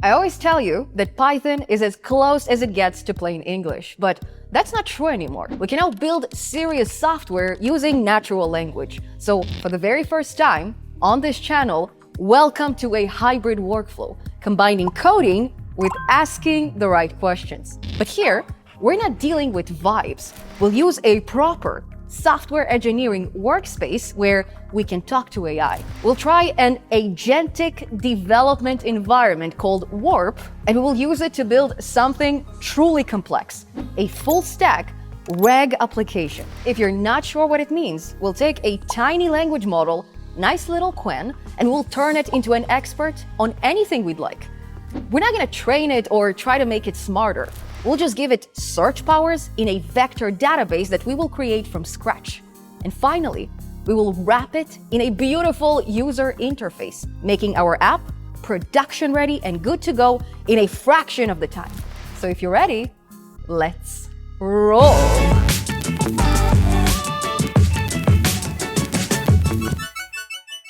I always tell you that Python is as close as it gets to plain English, but that's not true anymore. We can now build serious software using natural language. So for the very first time on this channel, welcome to a hybrid workflow, combining coding with asking the right questions. But here, we're not dealing with vibes. We'll use a proper software engineering workspace where we can talk to AI. We'll try an agentic development environment called Warp, and we will use it to build something truly complex, a full stack RAG application. If you're not sure what it means, we'll take a tiny language model, nice little Qwen, and we'll turn it into an expert on anything we'd like. We're not going to train it or try to make it smarter. We'll just give it search powers in a vector database that we will create from scratch. And finally, we will wrap it in a beautiful user interface, making our app production ready and good to go in a fraction of the time. So if you're ready, let's roll.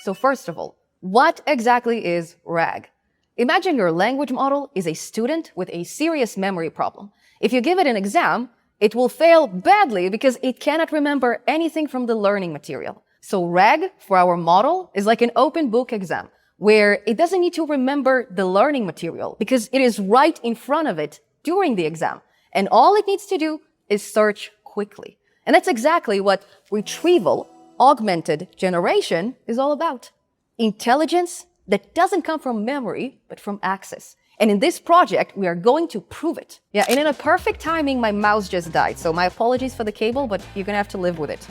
So first of all, what exactly is RAG? Imagine your language model is a student with a serious memory problem. If you give it an exam, it will fail badly because it cannot remember anything from the learning material. So RAG for our model is like an open book exam where it doesn't need to remember the learning material because it is right in front of it during the exam. And all it needs to do is search quickly. And that's exactly what Retrieval-Augmented generation is all about. Intelligence that doesn't come from memory, but from access. And in this project, we are going to prove it. Yeah, and in a perfect timing, my mouse just died. So my apologies for the cable, but you're gonna have to live with it.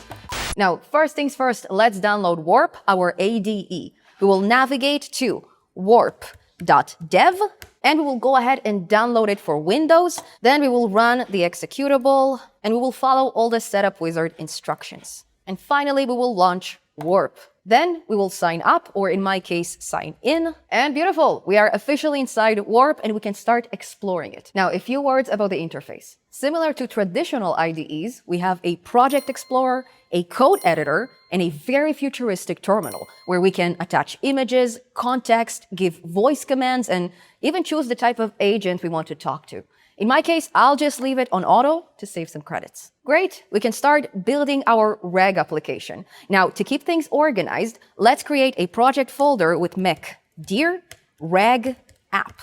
Now, first things first, let's download Warp, our ADE. We will navigate to warp.dev, and we will go ahead and download it for Windows. Then we will run the executable, and we will follow all the setup wizard instructions. And finally, we will launch Warp. Then we will sign up, or in my case, sign in. And beautiful, we are officially inside Warp and we can start exploring it. Now, a few words about the interface. Similar to traditional IDEs, we have a project explorer, a code editor, and a very futuristic terminal where we can attach images, context, give voice commands, and even choose the type of agent we want to talk to. In my case, I'll just leave it on auto to save some credits. Great, we can start building our RAG application. Now, to keep things organized, let's create a project folder with mech dir rag app.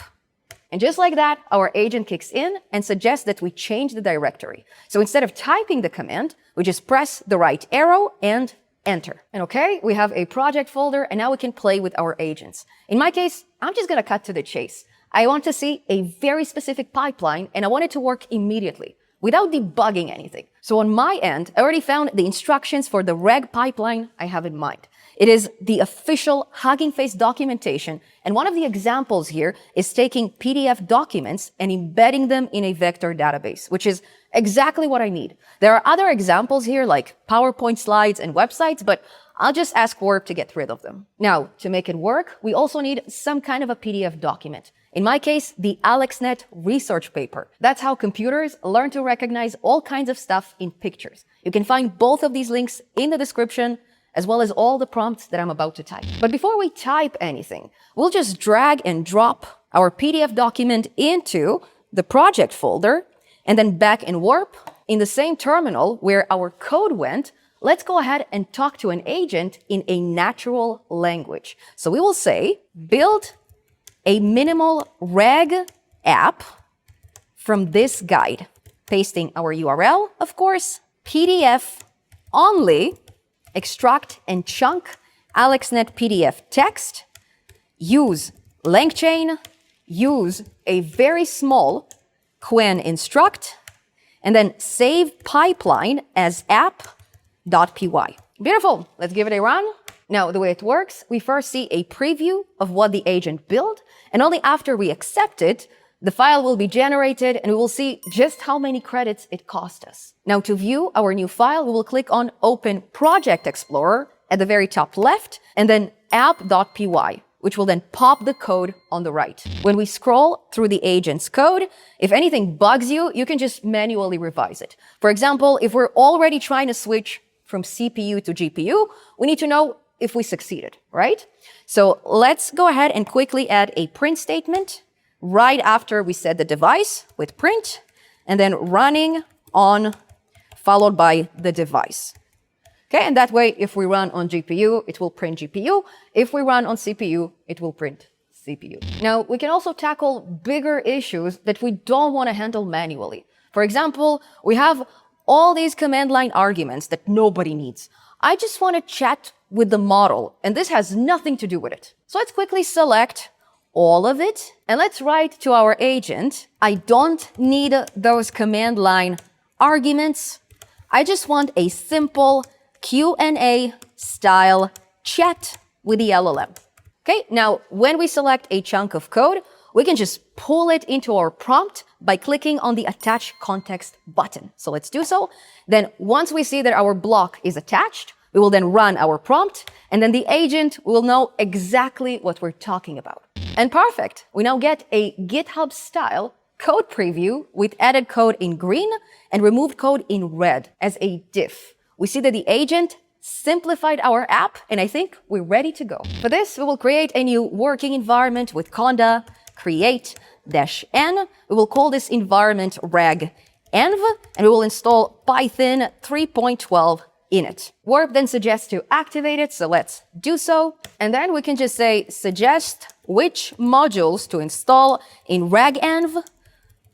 And just like that, our agent kicks in and suggests that we change the directory. So instead of typing the command, we just press the right arrow and enter. And okay, we have a project folder and now we can play with our agents. In my case, I'm just gonna cut to the chase. I want to see a very specific pipeline and I want it to work immediately without debugging anything. So on my end, I already found the instructions for the RAG pipeline I have in mind. It is the official Hugging Face documentation. And one of the examples here is taking PDF documents and embedding them in a vector database, which is exactly what I need. There are other examples here like PowerPoint slides and websites, but I'll just ask Warp to get rid of them. Now, to make it work, we also need some kind of a PDF document. In my case, the AlexNet research paper. That's how computers learn to recognize all kinds of stuff in pictures. You can find both of these links in the description, as well as all the prompts that I'm about to type. But before we type anything, we'll just drag and drop our PDF document into the project folder, and then back in Warp, in the same terminal where our code went, let's go ahead and talk to an agent in a natural language. So we will say, build a minimal RAG app from this guide. Pasting our URL, of course, PDF only, extract and chunk AlexNet PDF text, use LangChain, use a very small Qwen instruct, and then save pipeline as app.py. Beautiful, let's give it a run. Now, the way it works, we first see a preview of what the agent built, and only after we accept it, the file will be generated and we will see just how many credits it cost us. Now, to view our new file, we will click on Open Project Explorer at the very top left, and then app.py, which will then pop the code on the right. When we scroll through the agent's code, if anything bugs you, you can just manually revise it. For example, if we're already trying to switch from CPU to GPU, we need to know if we succeeded, right? So let's go ahead and quickly add a print statement right after we set the device with print, and then running on followed by the device. Okay, and that way, if we run on GPU, it will print GPU. If we run on CPU, it will print CPU. Now, we can also tackle bigger issues that we don't want to handle manually. For example, we have all these command line arguments that nobody needs. I just want to chat with the model, and this has nothing to do with it. So let's quickly select all of it, and let's write to our agent, I don't need those command line arguments. I just want a simple Q&A style chat with the LLM. Okay, now when we select a chunk of code, we can just pull it into our prompt by clicking on the Attach Context button. So let's do so. Then once we see that our block is attached, we will then run our prompt, and then the agent will know exactly what we're talking about. And perfect, we now get a GitHub-style code preview with added code in green and removed code in red as a diff. We see that the agent simplified our app, and I think we're ready to go. For this, we will create a new working environment with conda create-n. We will call this environment RAG env, and we will install Python 3.12 in it. Warp then suggests to activate it, so let's do so. And then we can just say suggest which modules to install in RAG-env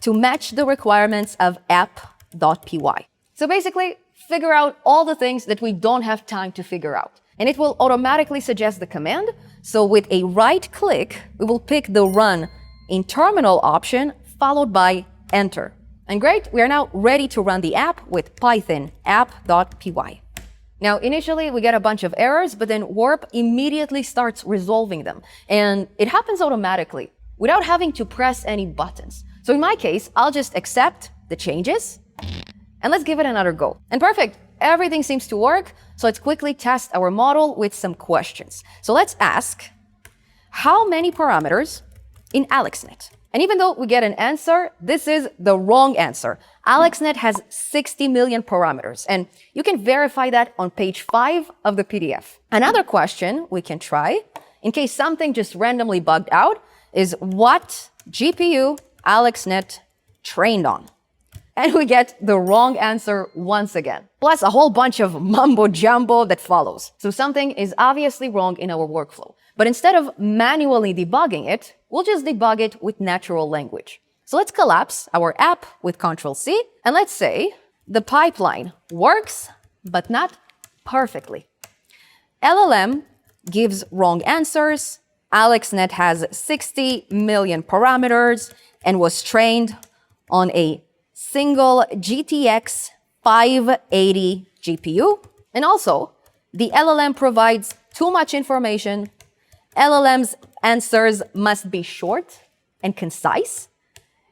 to match the requirements of app.py. So basically, figure out all the things that we don't have time to figure out. And it will automatically suggest the command. So with a right click, we will pick the run in terminal option followed by enter. And great, we are now ready to run the app with Python app.py. Now, initially, we get a bunch of errors, but then Warp immediately starts resolving them. And it happens automatically without having to press any buttons. So in my case, I'll just accept the changes and let's give it another go. And perfect, everything seems to work. So let's quickly test our model with some questions. So let's ask, how many parameters in AlexNet? And even though we get an answer, this is the wrong answer. AlexNet has 60 million parameters, and you can verify that on page 5 of the PDF. Another question we can try, in case something just randomly bugged out, is what GPU AlexNet trained on? And we get the wrong answer once again, plus a whole bunch of mumbo jumbo that follows. So something is obviously wrong in our workflow. But instead of manually debugging it, we'll just debug it with natural language. So let's collapse our app with Ctrl-C, and let's say the pipeline works, but not perfectly. LLM gives wrong answers. AlexNet has 60 million parameters and was trained on a single GTX 580 GPU. And also, the LLM provides too much information. LLM's answers must be short and concise,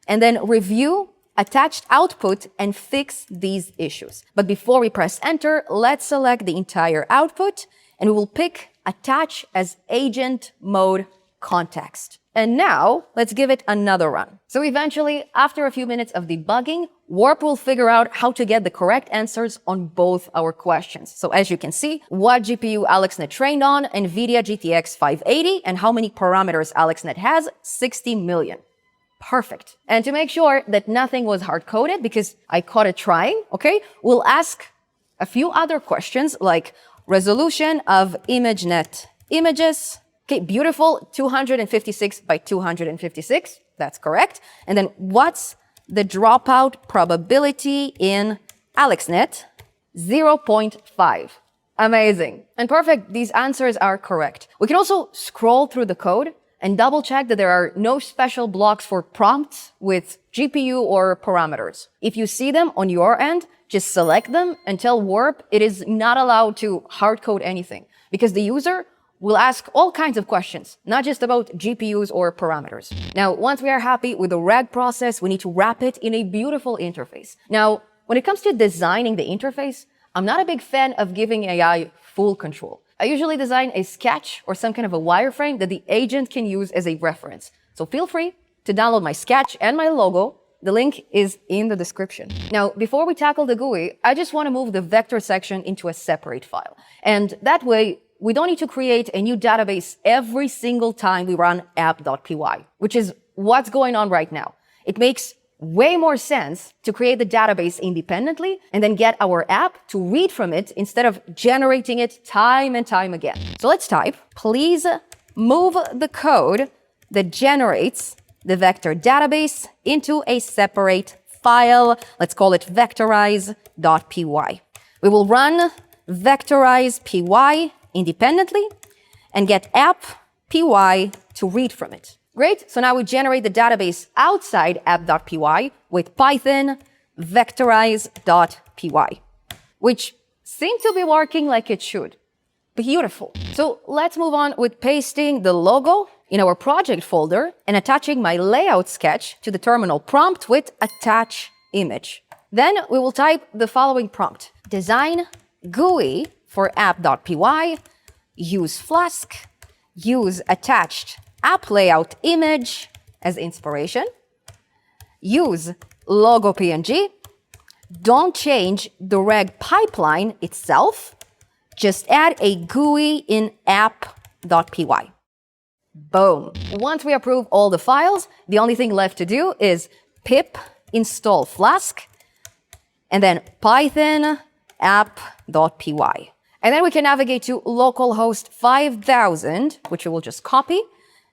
and then review attached output and fix these issues. But before we press enter, let's select the entire output, and we will pick attach as agent mode context. And now let's give it another run. So eventually, after a few minutes of debugging, Warp will figure out how to get the correct answers on both our questions. So as you can see, what GPU AlexNet trained on, NVIDIA GTX 580, and how many parameters AlexNet has, 60 million. Perfect. And to make sure that nothing was hard-coded, because I caught it trying, okay, we'll ask a few other questions like resolution of ImageNet images. Okay, beautiful, 256 by 256, that's correct. And then what's the dropout probability in AlexNet? 0.5. Amazing. And perfect, these answers are correct. We can also scroll through the code and double check that there are no special blocks for prompts with GPU or parameters. If you see them on your end, just select them and tell Warp it is not allowed to hard code anything, because the user will ask all kinds of questions, not just about GPUs or parameters. Now, once we are happy with the RAG process, we need to wrap it in a beautiful interface. Now, when it comes to designing the interface, I'm not a big fan of giving AI full control. I usually design a sketch or some kind of a wireframe that the agent can use as a reference. So feel free to download my sketch and my logo. The link is in the description. Now, before we tackle the GUI, I just want to move the vector section into a separate file. And that way, we don't need to create a new database every single time we run app.py, which is what's going on right now. It makes way more sense to create the database independently and then get our app to read from it instead of generating it time and time again. So let's type, please move the code that generates the vector database into a separate file. Let's call it vectorize.py. We will run vectorize.py independently and get app.py to read from it. Great, so now we generate the database outside app.py with Python vectorize.py, which seems to be working like it should. Beautiful. So let's move on with pasting the logo in our project folder and attaching my layout sketch to the terminal prompt with attach image. Then we will type the following prompt: design GUI for app.py, use Flask, use attached app layout image as inspiration, use logo PNG, don't change the RAG pipeline itself, just add a GUI in app.py. Boom. Once we approve all the files, the only thing left to do is pip install Flask and then Python app.py. And then we can navigate to localhost 5000, which we will just copy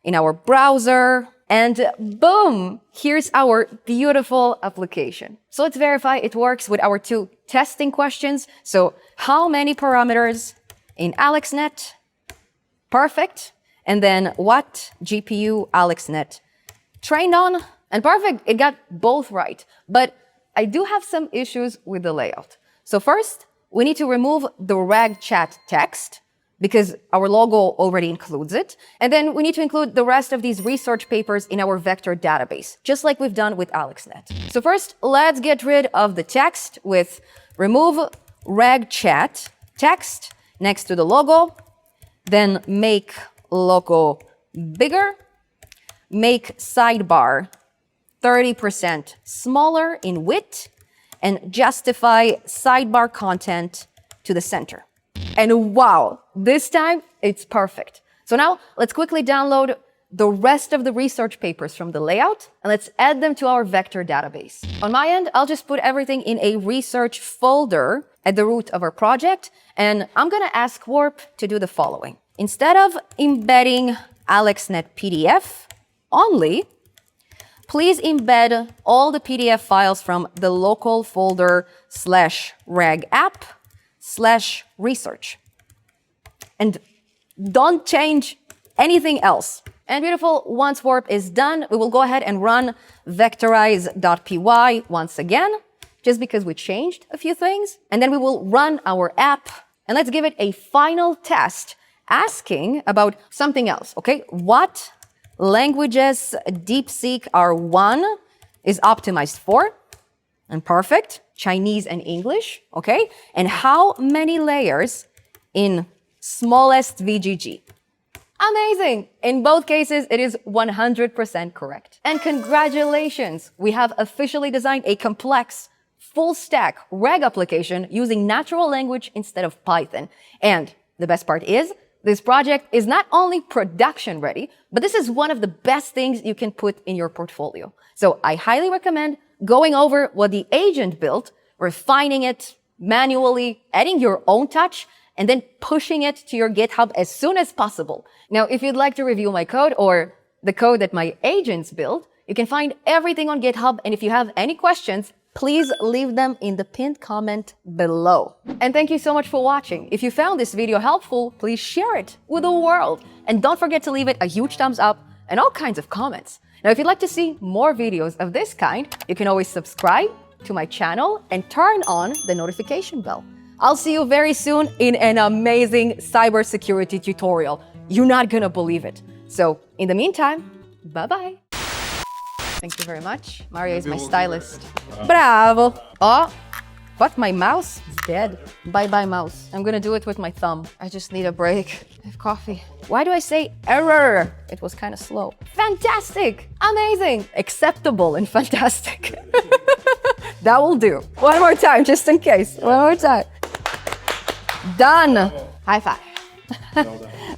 in our browser, and boom, here's our beautiful application. So let's verify it works with our two testing questions. So how many parameters in AlexNet? Perfect. And then what GPU AlexNet trained on? And perfect, it got both right. But I do have some issues with the layout. So first, we need to remove the RAG chat text because our logo already includes it. And then we need to include the rest of these research papers in our vector database, just like we've done with AlexNet. So first, let's get rid of the text with remove RAG chat text next to the logo, then make logo bigger, make sidebar 30% smaller in width, and justify sidebar content to the center. And wow, this time it's perfect. So now let's quickly download the rest of the research papers from the layout and let's add them to our vector database. On my end, I'll just put everything in a research folder at the root of our project, and I'm gonna ask Warp to do the following. Instead of embedding AlexNet PDF only, please embed all the PDF files from the local folder /ragapp/research. And don't change anything else. And beautiful, once Warp is done, we will go ahead and run vectorize.py once again, just because we changed a few things. And then we will run our app, and let's give it a final test asking about something else, okay? What languages DeepSeek R1 is optimized for? And perfect. Chinese and English, okay? And how many layers in smallest VGG? Amazing! In both cases, it is 100% correct. And congratulations! We have officially designed a complex, full-stack RAG application using natural language instead of Python. And the best part is, this project is not only production ready, but this is one of the best things you can put in your portfolio. So I highly recommend going over what the agent built, refining it manually, adding your own touch, and then pushing it to your GitHub as soon as possible. Now, if you'd like to review my code or the code that my agents built, you can find everything on GitHub. And if you have any questions, please leave them in the pinned comment below. And thank you so much for watching. If you found this video helpful, please share it with the world. And don't forget to leave it a huge thumbs up and all kinds of comments. Now, if you'd like to see more videos of this kind, you can always subscribe to my channel and turn on the notification bell. I'll see you very soon in an amazing cybersecurity tutorial. You're not gonna believe it. So in the meantime, bye-bye. Thank you very much. Mario is my stylist. Bravo. Oh, what? My mouse is dead. Bye-bye, mouse. I'm gonna do it with my thumb. I just need a break. I have coffee. Why do I say error? It was kind of slow. Fantastic. Amazing. Acceptable and fantastic. That will do. One more time, just in case. One more time. Done. High five.